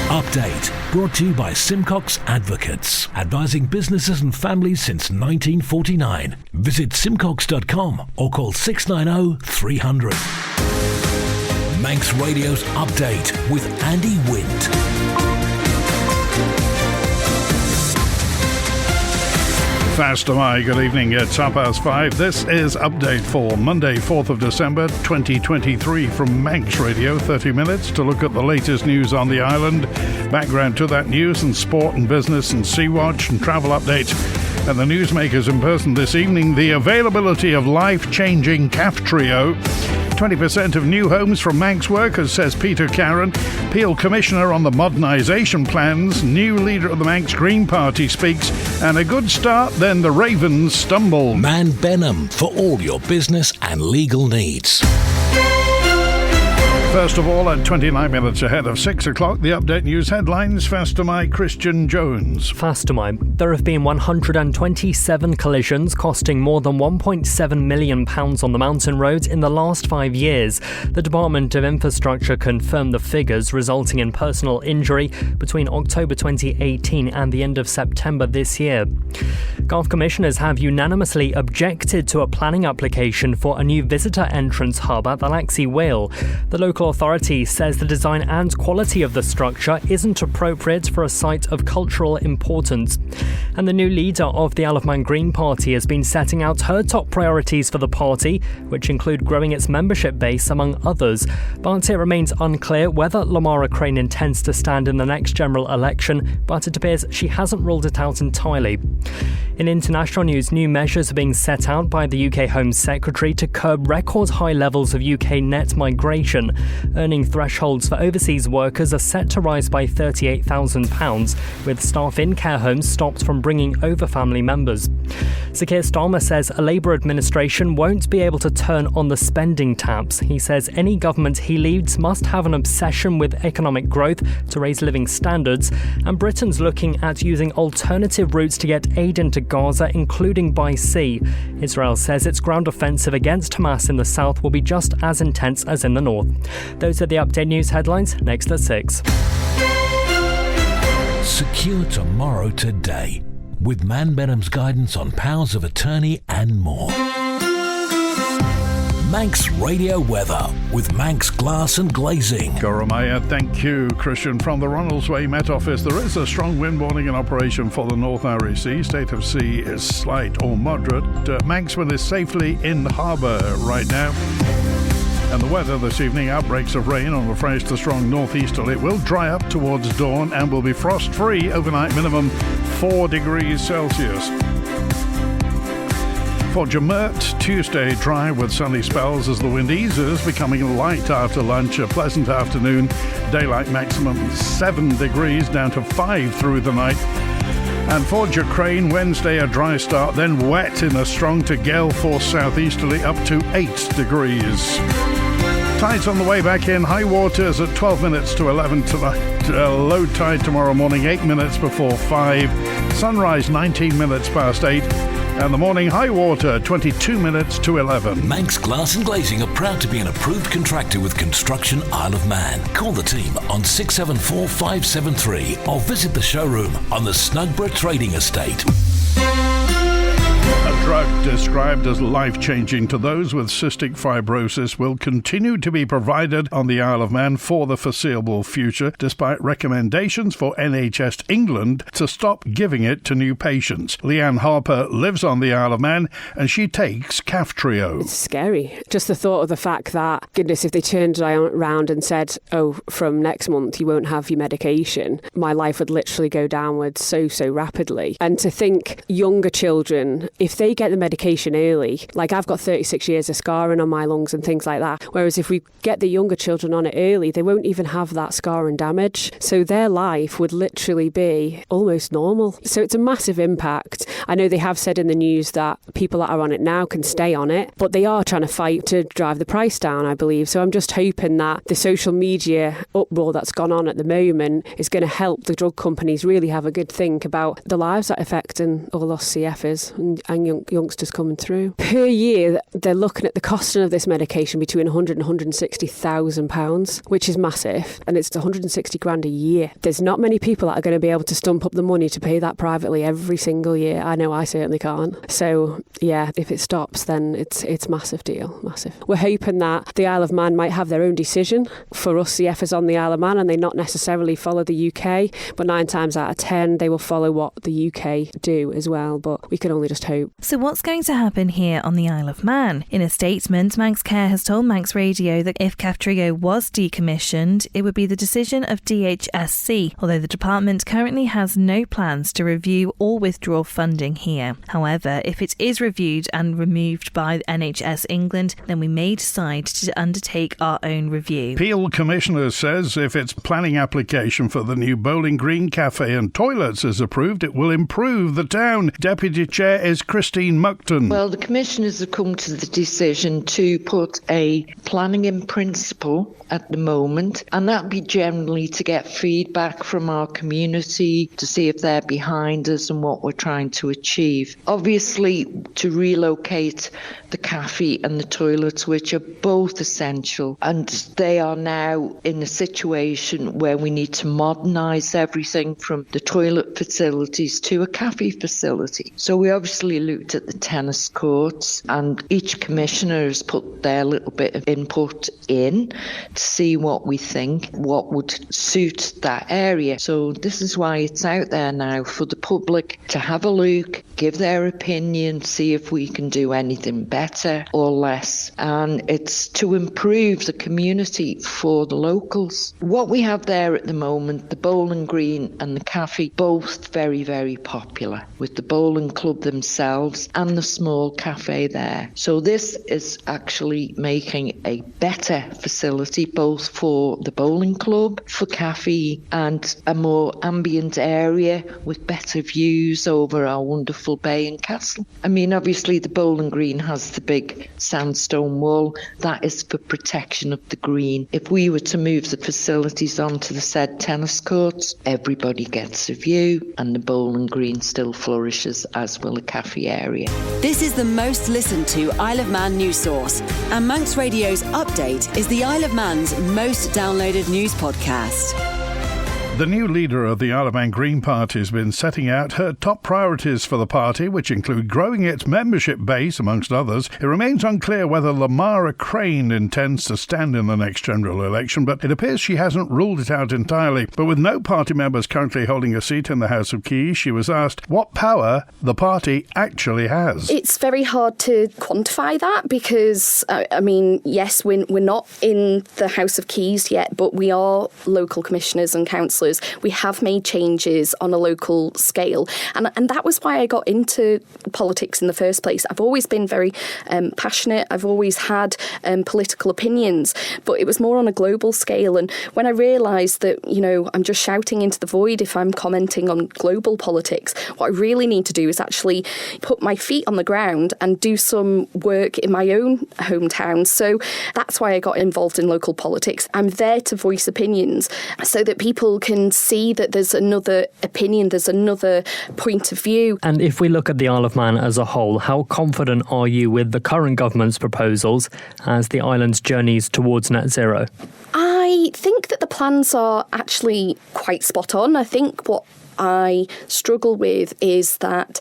Update, brought to you by Simcox Advocates, advising businesses and families since 1949. Visit simcox.com or call 690 300. Manx Radio's Update with Andy Wint. Fast am I. Good evening. It's 5:30. This is Update for Monday, 4th of December 2023 from Manx Radio. 30 minutes to look at the latest news on the island, background to that news and sport and business and Sea Watch and travel updates. And the newsmakers in person this evening, the availability of Lifechanging Kaftrio. 20% of new homes from Manx workers, says Peter Karran. Peel Commissioner on the modernisation plans. New leader of the Manx Green Party speaks. And a good start, then the Ravens stumble. Man Benham for all your business and legal needs. First of all, at 29 minutes ahead of 6 o'clock, the Update News headlines. Fast am I, Christian Jones. Fast am I. There have been 127 collisions costing more than £1.7 million on the mountain roads in the last 5 years. The Department of Infrastructure confirmed the figures, resulting in personal injury between October 2018 and the end of September this year. Gulf Commissioners have unanimously objected to a planning application for a new visitor entrance hub at the Laxey Whale. The local authority says the design and quality of the structure isn't appropriate for a site of cultural importance. And the new leader of the Isle of Man Green Party has been setting out her top priorities for the party, which include growing its membership base among others. But it remains unclear whether Lamara Crane intends to stand in the next general election, but it appears she hasn't ruled it out entirely. In international news, new measures are being set out by the UK Home Secretary to curb record high levels of UK net migration. Earning thresholds for overseas workers are set to rise by £38,000, with staff in care homes stopped from bringing over family members. Sir Keir Starmer says a Labour administration won't be able to turn on the spending taps. He says any government he leads must have an obsession with economic growth to raise living standards, and Britain's looking at using alternative routes to get aid into Gaza, including by sea. Israel says its ground offensive against Hamas in the south will be just as intense as in the north. Those are the Update News headlines, next at 6. Secure tomorrow today with Man Benham's guidance on powers of attorney and more. Manx Radio Weather with Manx Glass and Glazing. Goromaya, thank you, Christian. From the Ronaldsway Met Office, there is a strong wind warning in operation for the North Irish Sea. State of sea is slight or moderate. Manxman is safely in harbour right now. And the weather this evening, outbreaks of rain on a fresh to strong northeasterly. It will dry up towards dawn and will be frost-free overnight, minimum 4 degrees Celsius. For Jamert, Tuesday dry with sunny spells as the wind eases, becoming light after lunch. A pleasant afternoon, daylight maximum 7 degrees, down to 5 through the night. And for Crane, Wednesday a dry start, then wet in a strong to gale force southeasterly, up to 8 degrees. Tides on the way back in. High waters at 12 minutes to 11 tonight. Low tide tomorrow morning, 8 minutes before 5. Sunrise 19 minutes past 8. And the morning high water, 22 minutes to 11. Manx Glass and Glazing are proud to be an approved contractor with Construction Isle of Man. Call the team on 674 573 or visit the showroom on the Snugborough Trading Estate. A drug described as life-changing to those with cystic fibrosis will continue to be provided on the Isle of Man for the foreseeable future, despite recommendations for NHS England to stop giving it to new patients. Leanne Harper lives on the Isle of Man and she takes Kaftrio. It's scary. Just the thought of the fact that, goodness, if they turned around and said, oh, from next month you won't have your medication, my life would literally go downwards so rapidly. And to think younger children, if they get the medication early, like I've got 36 years of scarring on my lungs and things like that, whereas if we get the younger children on it early, they won't even have that scar and damage. So their life would literally be almost normal. So it's a massive impact. I know they have said in the news that people that are on it now can stay on it, but they are trying to fight to drive the price down, I believe. So I'm just hoping that the social media uproar that's gone on at the moment is going to help the drug companies really have a good think about the lives that affect all us CFers and young youngsters coming through. Per year, they're looking at the costing of this medication between £100,000 and £160,000, which is massive, and it's £160,000 a year. There's not many people that are going to be able to stump up the money to pay that privately every single year. I know I certainly can't. So, yeah, if it stops, then it's massive deal, massive. We're hoping that the Isle of Man might have their own decision for us CFers on the Isle of Man, and they not necessarily follow the UK, but 9 times out of 10 they will follow what the UK do as well, but we can only just hope. So what's going to happen here on the Isle of Man? In a statement, Manx Care has told Manx Radio that if Kaftrio was decommissioned, it would be the decision of DHSC, although the department currently has no plans to review or withdraw funding here. However, if it is reviewed and removed by NHS England, then we may decide to undertake our own review. Peel Commissioner says if its planning application for the new Bowling Green Cafe and toilets is approved, it will improve the town. Deputy Chair is Christine Muckton. Well, the Commissioners have come to the decision to put a planning in principle at the moment, and that'd be generally to get feedback from our community to see if they're behind us and what we're trying to achieve. Obviously, to relocate the cafe and the toilets, which are both essential, and they are now in a situation where we need to modernise everything from the toilet facilities to a cafe facility. So we obviously looked at the tennis courts, and each commissioner has put their little bit of input in to see what we think, what would suit that area. So this is why it's out there now for the public to have a look, give their opinion, see if we can do anything better or less. And it's to improve the community for the locals. What we have there at the moment, the Bowling Green and the cafe, both very, very popular, with the bowling club themselves and the small cafe there. So this is actually making a better facility, both for the bowling club, for cafe, and a more ambient area with better views over our wonderful bay and castle. I mean, obviously the Bowling Green has the big sandstone wall. That is for protection of the green. If we were to move the facilities onto the said tennis courts, everybody gets a view, and the Bowling Green still flourishes, as will the cafe area. This is the most listened to Isle of Man news source, and Manx Radio's Update is the Isle of Man's most downloaded news podcast. The new leader of the Isle of Man Green Party has been setting out her top priorities for the party, which include growing its membership base, amongst others. It remains unclear whether Lamara Crane intends to stand in the next general election, but it appears she hasn't ruled it out entirely. But with no party members currently holding a seat in the House of Keys, she was asked what power the party actually has. It's very hard to quantify that because, I mean, yes, we're not in the House of Keys yet, but we are local commissioners and councillors. We have made changes on a local scale. And that was why I got into politics in the first place. I've always been very passionate. I've always had political opinions, but it was more on a global scale. And when I realised that, you know, I'm just shouting into the void if I'm commenting on global politics, what I really need to do is actually put my feet on the ground and do some work in my own hometown. So that's why I got involved in local politics. I'm there to voice opinions so that people can see that there's another opinion, there's another point of view. And if we look at the Isle of Man as a whole, how confident are you with the current government's proposals as the island's journeys towards net zero? I think that the plans are actually quite spot on. I think what I struggle with is that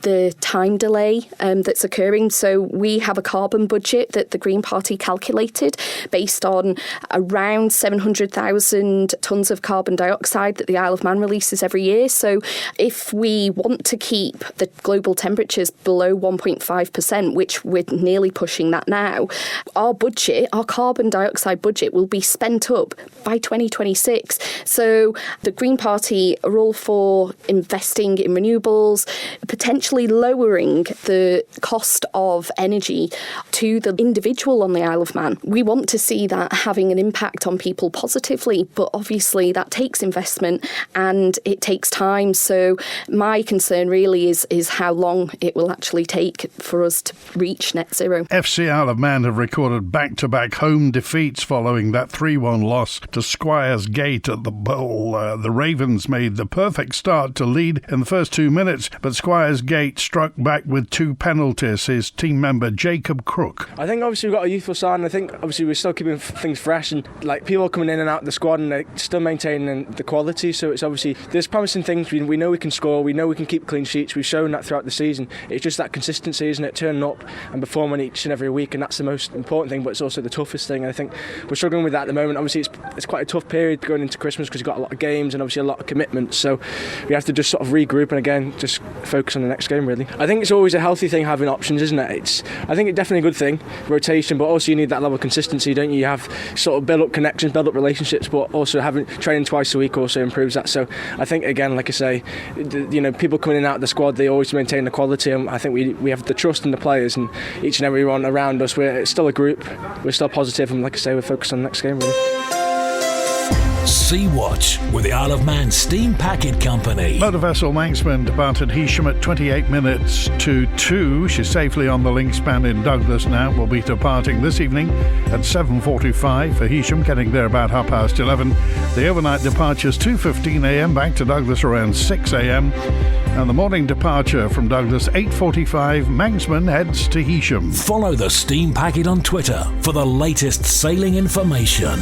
the time delay that's occurring. So we have a carbon budget that the Green Party calculated based on around 700,000 tonnes of carbon dioxide that the Isle of Man releases every year. So if we want to keep the global temperatures below 1.5%, which we're nearly pushing that now, our budget, our carbon dioxide budget, will be spent up by 2026. So the Green Party are all for investing in renewables, potentially lowering the cost of energy to the individual on the Isle of Man. We want to see that having an impact on people positively, but obviously that takes investment and it takes time. So my concern really is how long it will actually take for us to reach net zero. FC Isle of Man have recorded back-to-back home defeats following that 3-1 loss to Squires Gate at the Bowl. The Ravens made the perfect start to lead in the first 2 minutes, but Squires Gate 28 struck back with 2 penalties. His team member Jacob Crook. I think obviously we've got a youthful side, and I think obviously we're still keeping things fresh, and like people are coming in and out of the squad and they're still maintaining the quality. So it's obviously there's promising things. We know we can score, we know we can keep clean sheets. We've shown that throughout the season. It's just that consistency, isn't it? Turning up and performing each and every week, and that's the most important thing, but it's also the toughest thing. And I think we're struggling with that at the moment. Obviously it's quite a tough period going into Christmas because you've got a lot of games and obviously a lot of commitments. So we have to just sort of regroup and again just focus on the next game really. I think it's always a healthy thing having options, isn't it? I think it's definitely a good thing, rotation, but also you need that level of consistency, don't you? You have sort of build up connections, build up relationships, but also having training twice a week also improves that. So I think again, like I say, people coming in and out of the squad, they always maintain the quality, and I think we have the trust in the players and each and every one around us. It's still a group, we're still positive, and like I say, we're focused on the next game really. Sea Watch with the Isle of Man Steam Packet Company. Motor vessel Manxman departed Heysham at 28 minutes to 2. She's safely on the link span in Douglas now. Will be departing this evening at 7:45 for Heysham, getting there about 11:30. The overnight departure's 2:15 a.m. back to Douglas around 6 a.m. And the morning departure from Douglas 8:45. Manxman heads to Heysham. Follow the Steam Packet on Twitter for the latest sailing information.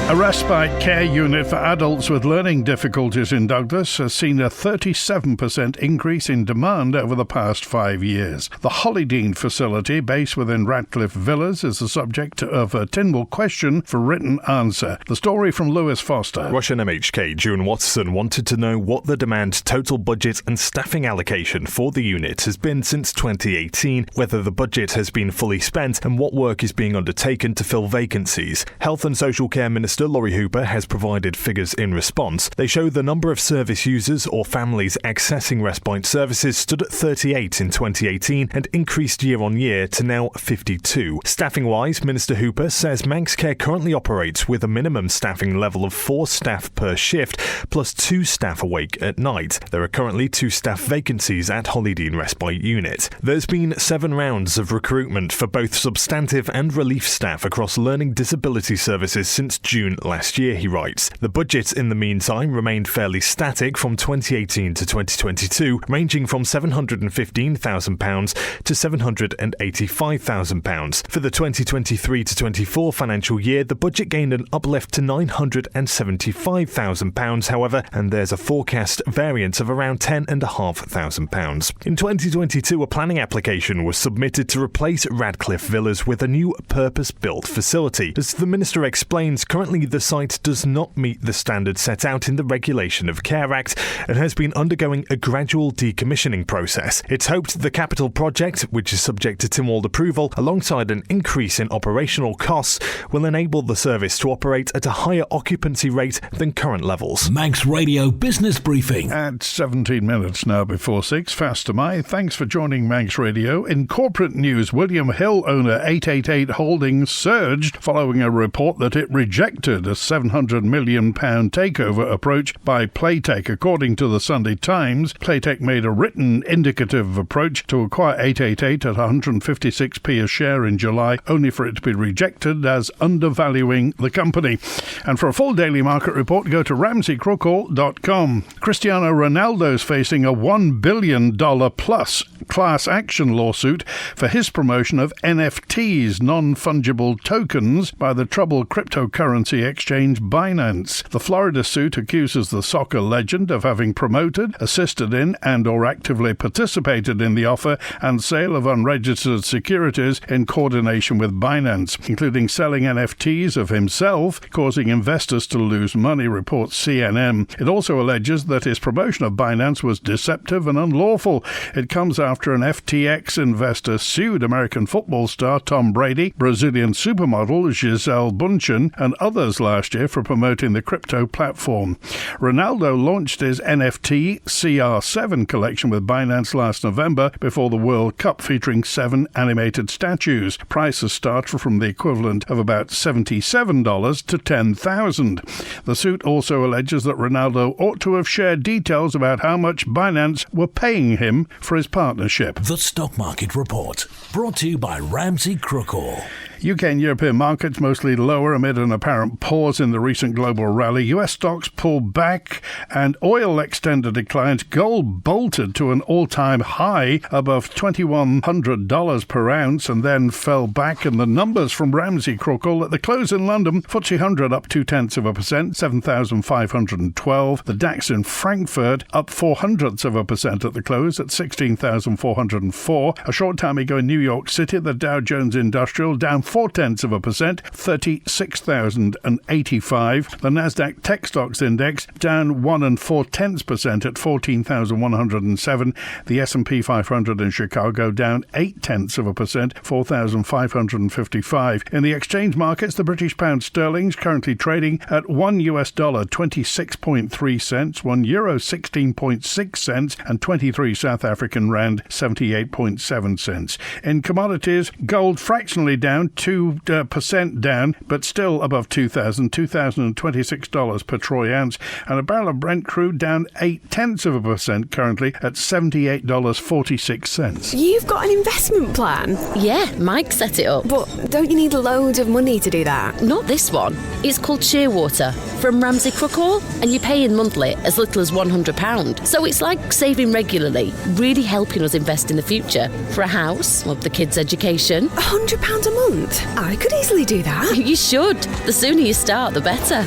A respite care unit for adults with learning difficulties in Douglas has seen a 37% increase in demand over the past 5 years. The Hollydean facility, based within Ratcliffe Villas, is the subject of a Tynwald question for written answer. The story from Lewis Foster. Russian MHK June Watson wanted to know what the demand, total budget and staffing allocation for the unit has been since 2018, whether the budget has been fully spent and what work is being undertaken to fill vacancies. Health and Social Care Minister Laurie Hooper has provided figures in response. They show the number of service users or families accessing respite services stood at 38 in 2018 and increased year on year to now 52. Staffing-wise, Minister Hooper says Manx Care currently operates with a minimum staffing level of 4 staff per shift, plus 2 staff awake at night. There are currently 2 staff vacancies at Hollydean Respite Unit. There's been 7 rounds of recruitment for both substantive and relief staff across learning disability services since June last year, he writes. The budget in the meantime remained fairly static from 2018 to 2022, ranging from £715,000 to £785,000. For the 2023 to 24 financial year, the budget gained an uplift to £975,000, however, and there's a forecast variance of around £10,500. In 2022, a planning application was submitted to replace Ratcliffe Villas with a new purpose-built facility. As the Minister explains, currently the site does not meet the standards set out in the Regulation of Care Act and has been undergoing a gradual decommissioning process. It's hoped the capital project, which is subject to Tynwald approval, alongside an increase in operational costs, will enable the service to operate at a higher occupancy rate than current levels. Manx Radio Business Briefing. At 17 minutes now before 6, fast am I. Thanks for joining Manx Radio. In corporate news, William Hill owner 888 Holdings surged following a report that it rejected a £700 million takeover approach by Playtech. According to the Sunday Times, Playtech made a written indicative approach to acquire 888 at 156p a share in July, only for it to be rejected as undervaluing the company. And for a full daily market report, go to ramseycrookall.com. Cristiano Ronaldo is facing a $1 billion plus class action lawsuit for his promotion of NFTs, non-fungible tokens, by the troubled cryptocurrency exchange Binance. The Florida suit accuses the soccer legend of having promoted, assisted in and or actively participated in the offer and sale of unregistered securities in coordination with Binance, including selling NFTs of himself, causing investors to lose money, reports CNN. It also alleges that his promotion of Binance was deceptive and unlawful. It comes after an FTX investor sued American football star Tom Brady, Brazilian supermodel Gisele Bündchen, and others last year for promoting the crypto platform. Ronaldo launched his NFT CR7 collection with Binance last November before the World Cup, featuring 7 animated statues. Prices start from the equivalent of about $77 to $10,000. The suit also alleges that Ronaldo ought to have shared details about how much Binance were paying him for his partnership. The Stock Market Report, brought to you by Ramsey Crookall. UK and European markets mostly lower amid an apparent apparent pause in the recent global rally. US stocks pulled back and oil extended declines. Gold bolted to an all-time high above $2,100 per ounce and then fell back. And the numbers from Ramsey Crookall at the close in London: FTSE 100 up 0.2%, 7,512. The DAX in Frankfurt up 0.04% at the close at 16,404. A short time ago in New York City, the Dow Jones Industrial down 0.4%, 36,085. The Nasdaq Tech Stocks Index down 1 4/10% at 14,107. The S&P 500 in Chicago down 0.8%, 4,555. In the exchange markets, the British pound sterling is currently trading at $1 26.3 cents, €1 16.6 cents, and 23 South African rand 78.7 cents. In commodities, gold fractionally down 2% down, but still above $2,026 per troy ounce, and a barrel of Brent crude down 0.8% currently at $78.46. You've got an investment plan? Yeah, Mike set it up. But don't you need loads of money to do that? Not this one. It's called Shearwater from Ramsey Crookall, and you pay in monthly as little as £100. So it's like saving regularly, really helping us invest in the future for a house or the kids' education. £100 a month? I could easily do that. You should. The sooner you start, the better.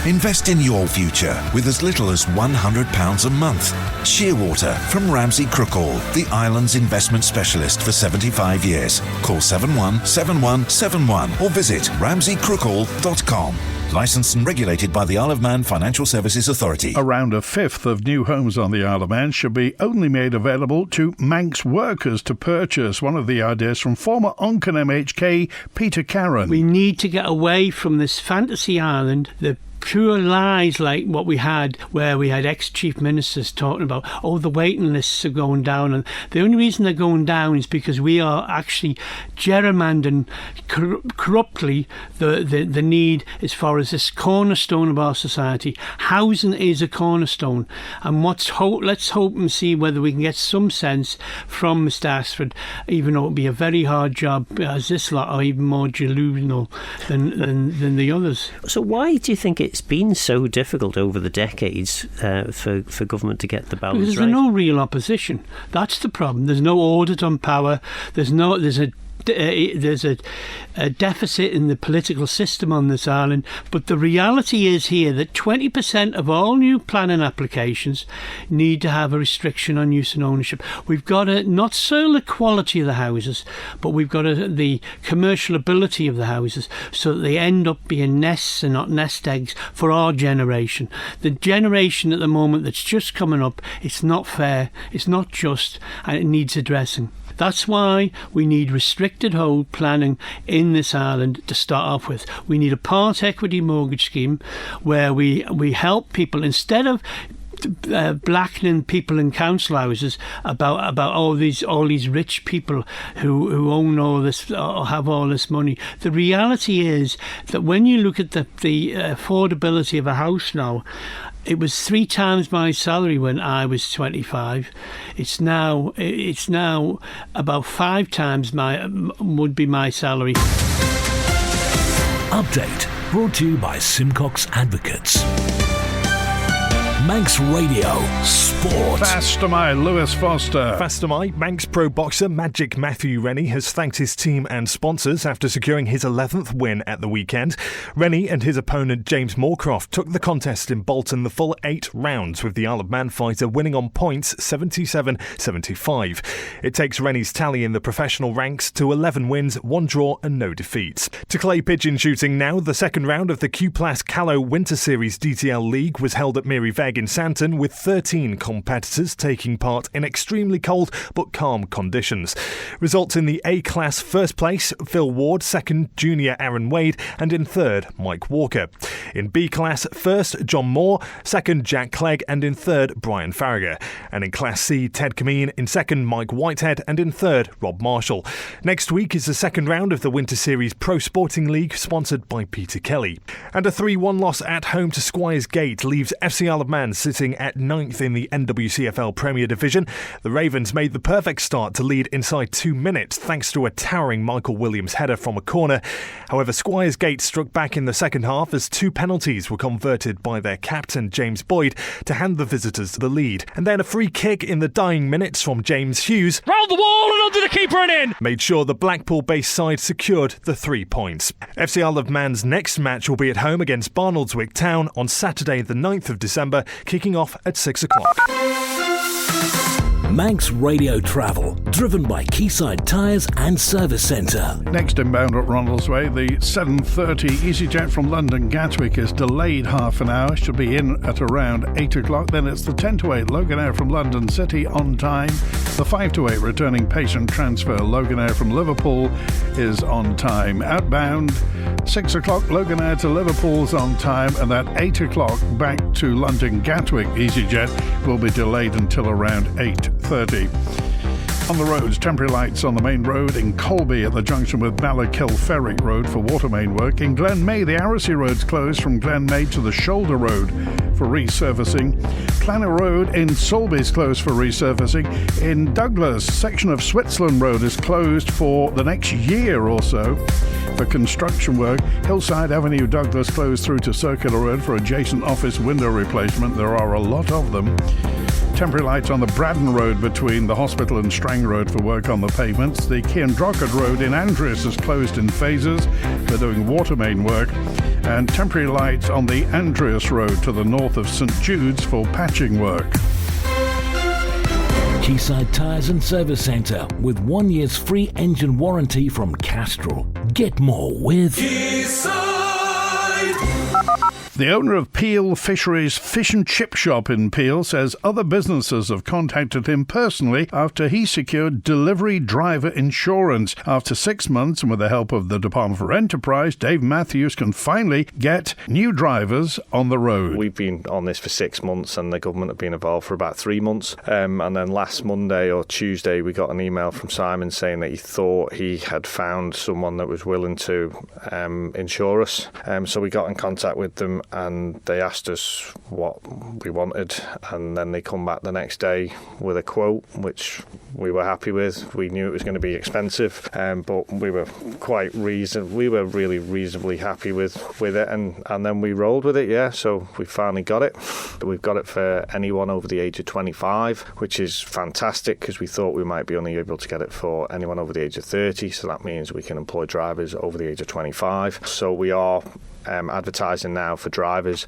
Invest in your future with as little as £100 a month. Shearwater from Ramsey Crookall, the island's investment specialist for 75 years. Call 717171 or visit ramseycrookall.com. Licensed and regulated by the Isle of Man Financial Services Authority. Around a fifth of new homes on the Isle of Man should be only made available to Manx workers to purchase. One of the ideas from former Onken MHK, Peter Karran. We need to get away from this fantasy island, the pure lies like what we had, where we had ex-chief ministers talking about, the waiting lists are going down, and the only reason they're going down is because we are actually gerrymandering corruptly the need as far as this cornerstone of our society. Housing is a cornerstone, and let's hope and see whether we can get some sense from Mr Ashford, even though it would be a very hard job, as this lot are even more delusional than the others. So why do you think it's been so difficult over the decades for government to get the balance because right? There's no real opposition. That's the problem. There's no audit on power. There's a deficit in the political system on this island, but the reality is here that 20% of all new planning applications need to have a restriction on use and ownership. We've got not so the quality of the houses, but we've got the commercial ability of the houses, so that they end up being nests and not nest eggs for our generation. The generation at the moment that's just coming up, it's not fair, it's not just, and it needs addressing. That's why we need restricted hold planning in this island to start off with. We need a part equity mortgage scheme where we help people, instead of blackening people in council houses about all these rich people who own all this or have all this money. The reality is that when you look at the affordability of a house now, it was 3 times my salary when I was 25. It's now about 5 times would be my salary. Update brought to you by Simcox Advocates. Manx Radio Sport. Faster my Lewis Foster. Faster my Manx pro boxer Magic Matthew Rennie has thanked his team and sponsors after securing his 11th win at the weekend. Rennie and his opponent James Moorcroft took the contest in Bolton the full 8 rounds, with the Isle of Man fighter winning on points 77-75. It takes Rennie's tally in the professional ranks to 11 wins, 1 draw and no defeats. To clay pigeon shooting now, the second round of the Q-Plus Callow Winter Series DTL League was held at Mary Veg in Santon, with 13 competitors taking part in extremely cold but calm conditions. Results in the A-Class first place, Phil Ward, second Junior Aaron Wade, and in third Mike Walker. In B-Class first John Moore, second Jack Clegg, and in third Brian Farragher. And in Class C, Ted Cameen, in second Mike Whitehead, and in third Rob Marshall. Next week is the second round of the Winter Series Pro Sporting League, sponsored by Peter Kelly. And a 3-1 loss at home to Squires Gate leaves FC Isle of Man Man sitting at 9th in the NWCFL Premier Division. The Ravens made the perfect start to lead inside 2 minutes thanks to a towering Michael Williams header from a corner. However, Squires Gate struck back in the second half as 2 penalties were converted by their captain James Boyd to hand the visitors the lead. And then a free kick in the dying minutes from James Hughes, round the wall and under the keeper and in, made sure the Blackpool-based side secured the 3 points. FC Isle of Man's next match will be at home against Barnoldswick Town on Saturday the 9th of December, kicking off at 6 o'clock. Manx Radio Travel, driven by Quayside Tyres and Service Centre. Next inbound at Ronaldsway, the 7:30 EasyJet from London Gatwick is delayed half an hour, should be in at around 8 o'clock. Then it's the 10 to 8 Loganair from London City on time. The 5 to 8 returning patient transfer Loganair from Liverpool is on time. Outbound 6 o'clock Loganair to Liverpool's on time, and that 8 o'clock back to London Gatwick EasyJet will be delayed until around 8:30. On the roads, temporary lights on the main road in Colby at the junction with Ballakill Ferrick Road for water main work. In Glenmay, the Aracy Road's closed from Glenmay to the Shoulder Road for resurfacing. Planner Road in Solby's closed for resurfacing. In Douglas, section of Switzerland Road is closed for the next year or so for construction work. Hillside Avenue Douglas closed through to Circular Road for adjacent office window replacement. There are a lot of them. Temporary lights on the Braddon Road between the hospital and Strang Road for work on the pavements. The Keandrockard Road in Andreas is closed in phases. They're doing water main work. And temporary lights on the Andreas Road to the north of St Jude's for patching work. Quayside Tyres and Service Centre with 1 year's free engine warranty from Castrol. Get more with Quayside. The owner of Peel Fisheries Fish and Chip Shop in Peel says other businesses have contacted him personally after he secured delivery driver insurance. After 6 months and with the help of the Department for Enterprise, Dave Matthews can finally get new drivers on the road. We've been on this for 6 months and the government have been involved for about 3 months. And then last Monday or Tuesday we got an email from Simon saying that he thought he had found someone that was willing to insure us. So we got in contact with them and they asked us what we wanted, and then they come back the next day with a quote which we were happy with. We knew it was going to be expensive, but we were really reasonably happy with it, and then we rolled with it. So we finally got it. We've got it for anyone over the age of 25, which is fantastic because we thought we might be only able to get it for anyone over the age of 30, so that means we can employ drivers over the age of 25. So we are advertising now for drivers.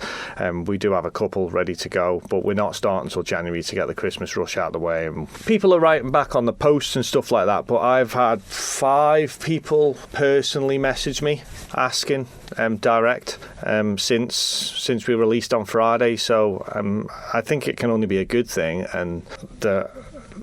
We do have a couple ready to go, but we're not starting until January to get the Christmas rush out of the way. And people are writing back on the posts and stuff like that, but I've had 5 people personally message me asking direct since we released on Friday. So I think it can only be a good thing, and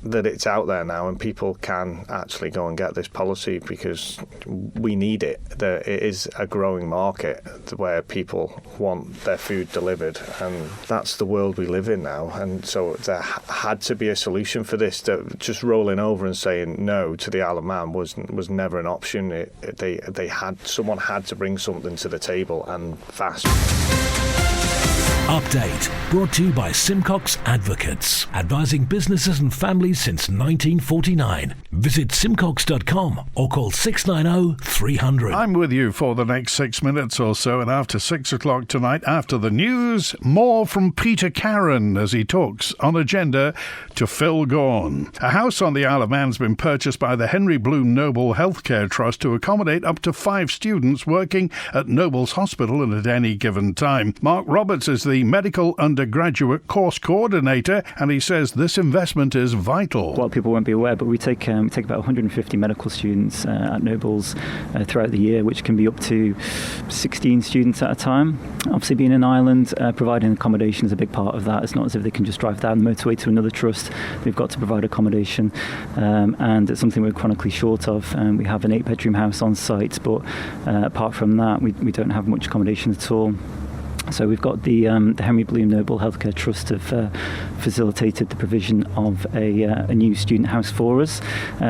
that it's out there now and people can actually go and get this policy because we need it. It is a growing market where people want their food delivered, and that's the world we live in now. And so there had to be a solution for this. That just rolling over and saying no to the Isle of Man was never an option. Someone had to bring something to the table, and fast. Update brought to you by Simcox Advocates, advising businesses and families since 1949. Visit simcox.com or call 690 300. I'm with you for the next 6 minutes or so, and after 6 o'clock tonight, after the news, more from Peter Karran as he talks on Agenda to Phil Gaughan. A house on the Isle of Man has been purchased by the Henry Bloom Noble Healthcare Trust to accommodate up to 5 students working at Noble's Hospital at any given time. Mark Roberts is the medical undergraduate course coordinator, and he says this investment is vital. A lot of people won't be aware, but we take about 150 medical students at Noble's throughout the year, which can be up to 16 students at a time. Obviously, being an island, providing accommodation is a big part of that. It's not as if they can just drive down the motorway to another trust. They've got to provide accommodation, and it's something we're chronically short of. We have an 8-bedroom house on site, but apart from that, we don't have much accommodation at all. So we've got the Henry Bloom Noble Healthcare Trust have facilitated the provision of a new student house for us,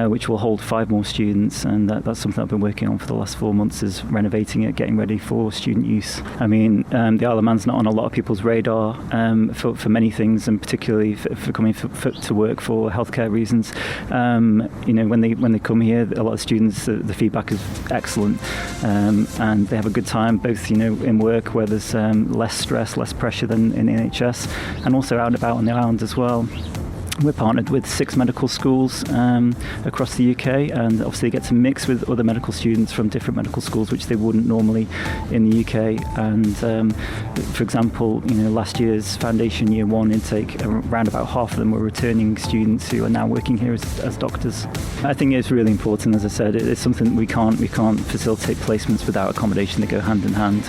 which will hold 5 more students, and that's something I've been working on for the last 4 months, is renovating it, getting ready for student use. I mean, the Isle of Man's not on a lot of people's radar for many things, and particularly for coming to work for healthcare reasons. When they come here, a lot of students, the feedback is excellent, and they have a good time, both in work where there's less stress, less pressure than in NHS, and also out and about on the island as well. We're partnered with 6 medical schools across the UK, and obviously they get to mix with other medical students from different medical schools, which they wouldn't normally in the UK. And for example, last year's foundation year 1 intake, around about half of them were returning students who are now working here as doctors. I think it's really important, as I said, it's something we can't facilitate placements without accommodation. They go hand in hand.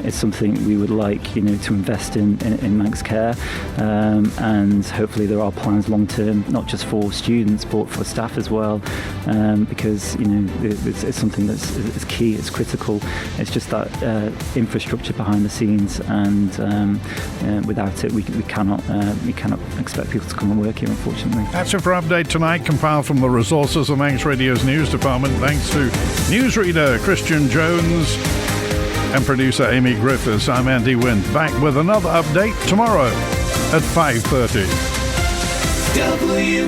It's something we would like to invest in Manx Care, and hopefully there are plans long term, not just for students but for staff as well, because it's something that's key, it's critical. It's just that infrastructure behind the scenes, and without it we cannot expect people to come and work here, unfortunately. That's it for Update tonight, compiled from the resources of Manx Radio's news department. Thanks to newsreader Christian Jones and producer Amy Griffiths. I'm Andy Wint, back with another update tomorrow at 5:30. WINT